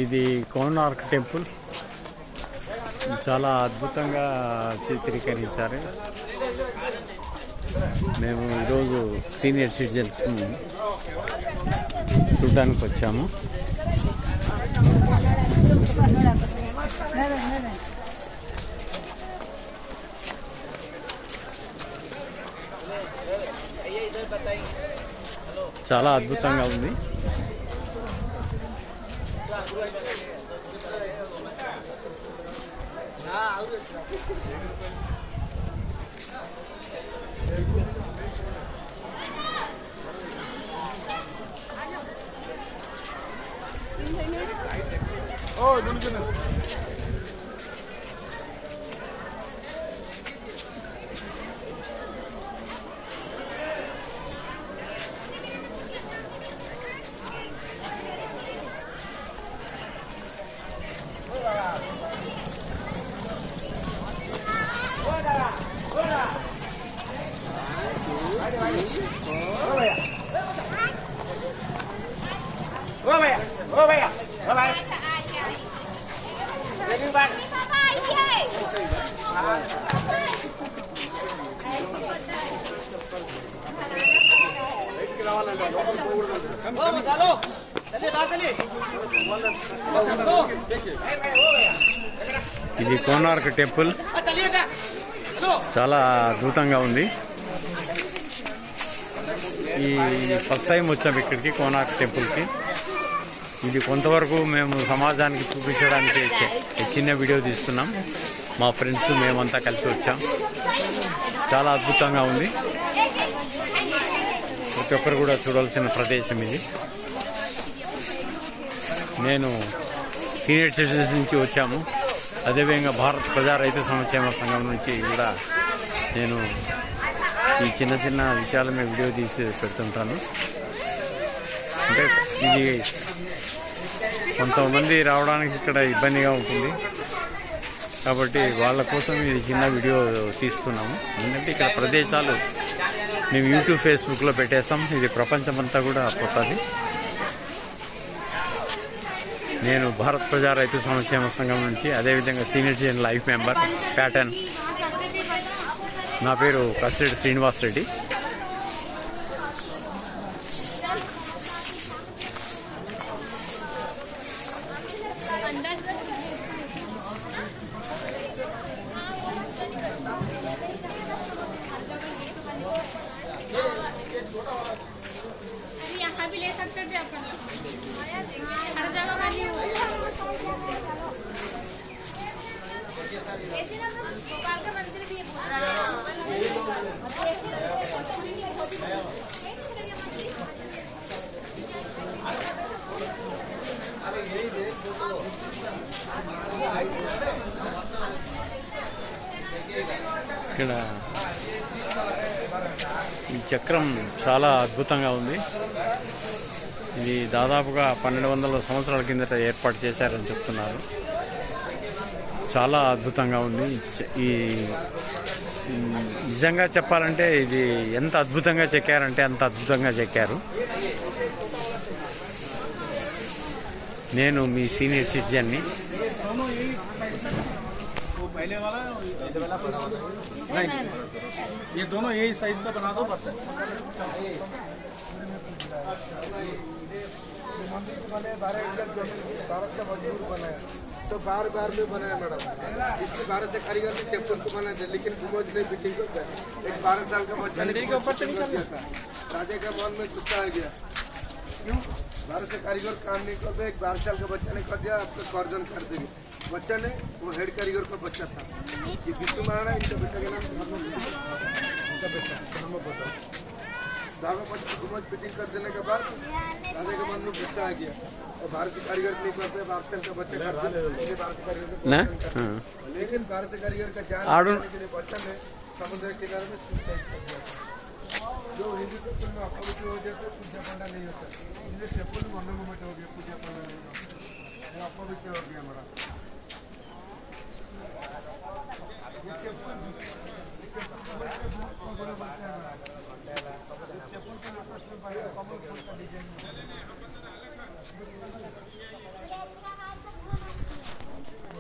ఇది కోనార్క్ టెంపుల్ చాలా అద్భుతంగా చిత్రీకరించారు. మేము ఈరోజు సీనియర్ సిటిజన్స్ చూడడానికి వచ్చాము. చాలా అద్భుతంగా ఉంది. ఇది కోనార్క్ టెంపుల్ చాలా అద్భుతంగా ఉంది. ఈ ఫస్ట్ టైం వచ్చాము ఇక్కడికి కోనార్క్ టెంపుల్కి. ఇది కొంతవరకు మేము సమాజానికి చూపించడానికి చిన్న వీడియో తీస్తున్నాం. మా ఫ్రెండ్స్ మేమంతా కలిసి వచ్చాం. చాలా అద్భుతంగా ఉంది. ప్రతి ఒక్కరు కూడా చూడాల్సిన ప్రదేశం ఇది. నేను సీనియర్ సిటిజన్స్ నుంచి వచ్చాము. అదేవిధంగా భారత ప్రజా రైతు సంక్షేమ సంఘం నుంచి కూడా నేను ఈ చిన్న చిన్న విషయాల మీద వీడియో తీసి పెడుతుంటాను. అంటే ఇది కొంతమంది రావడానికి ఇక్కడ ఇబ్బందిగా ఉంటుంది కాబట్టి వాళ్ళ కోసం ఇది చిన్న వీడియో తీస్తున్నాము. ఎందుకంటే ఇక్కడ ప్రదేశాలు మేము యూట్యూబ్ ఫేస్బుక్లో పెట్టేస్తాం. ఇది ప్రపంచమంతా కూడా పోతుంది. నేను భారత ప్రజా రైతు సంక్షేమ సంఘం నుంచి, అదేవిధంగా senior citizen life member pattern. నా పేరు కసిరెడ్డి శ్రీనివాస్ రెడ్డి. ఇక్కడ ఈ చక్రం చాలా అద్భుతంగా ఉంది. ఇది దాదాపుగా 1200 సంవత్సరాల కిందట ఏర్పాటు చేశారని చెప్తున్నారు. చాలా అద్భుతంగా ఉంది. ఈ నిజంగా చెప్పాలంటే ఇది ఎంత అద్భుతంగా చెక్కారంటే అంత అద్భుతంగా చెక్కారు. నేను మీ సీనియర్ సిటిజన్ని. ये दोनों यही साइज का बना दो बस। भारत का मजबूर बनाया तो बार बार में बनाया मैडम। इसकी भारत से कारीगर ने टेम्पल को बनाया था, लेकिन गुमोज ने बिटिंग को एक 12 साल का बच्चा के ऊपर से निकल गया था। राजा के मन में गुस्सा आ गया, क्यों भारत से कारीगर काम नहीं करते। एक 12 साल का बच्चा ने कर दिया, आपको कर्जन कर देंगे। बच्चा ने वो हेड कारीगर का बच्चा था। ये विष्णु महाराणा इनका बेटा के नाम उनका बेटा नाम बताओ। धागा बच्चा गुमज फिटिंग कर देने के बाद राजा के मन में गुस्सा आ गया और भारतीय कारीगर नहीं करते, 12 साल का बच्चा करते, लेकिन भारतीय कारीगर का जान के लिए बच्चा ने समुद्र के किनारे में सुसाइड कर दिया। जो हिंदू टेम्पल में अपवित्र हो जाते पूजा पांडा नहीं होता, इसलिए टेम्पल में मन में हो गया, पूजा पांडा नहीं होता, अपवित्र हो गया हमारा। चप्पल का डिजाइन